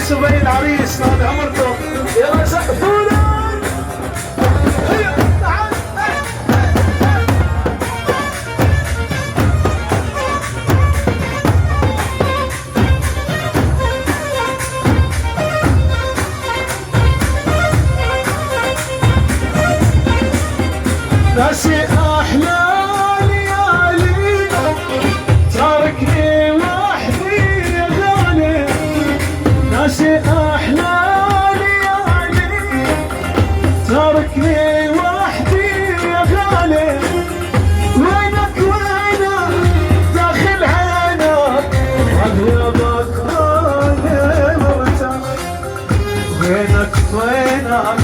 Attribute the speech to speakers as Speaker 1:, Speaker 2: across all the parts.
Speaker 1: العريس وبين العريس نادي عمركم يلا سقفونا. ناسي احلى ليالي تاركني وحدي يا غالي، ناسي احلى ليالي تاركني وحدي يا غالي. وينك وينك داخل عينك عغيابك انا مرتاح، وينك وينك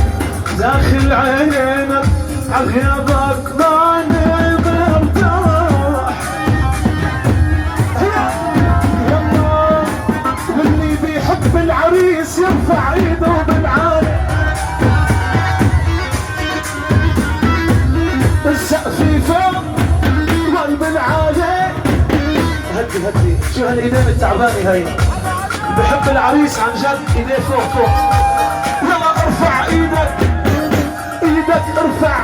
Speaker 1: داخل عينك عغيابك ماني مرتاح. يلا واللي بيحب العريس يرفع ايده بالعالي، السقف فوق قلب العالي. هدي شو هالايدين التعبانه هاي، بحب العريس عن جد ايديه فوق فوق. يلا ارفع ايدك ارفع،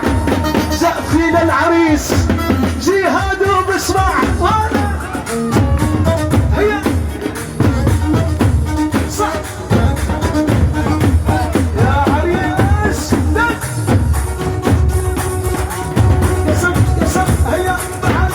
Speaker 1: سقفي للعريس جهاد وبسمع. هيا صح يا عريس يسب هيا بعد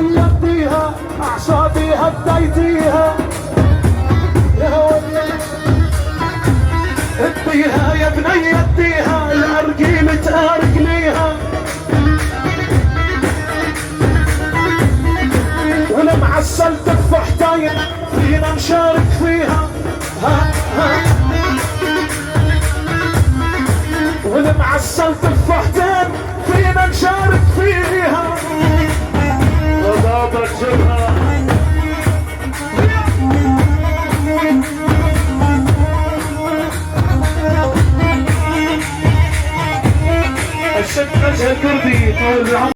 Speaker 1: يديها اعصابي هديتيها يا ولي، اديها يا بني اديها الارجيل تارجنيها، ولمعسل تفاحتين فينا نشارك فيها. ولمعسل تفاحتين فينا نشارك فيها. وضابط جبهة الشد نجهة كردي طول العمر.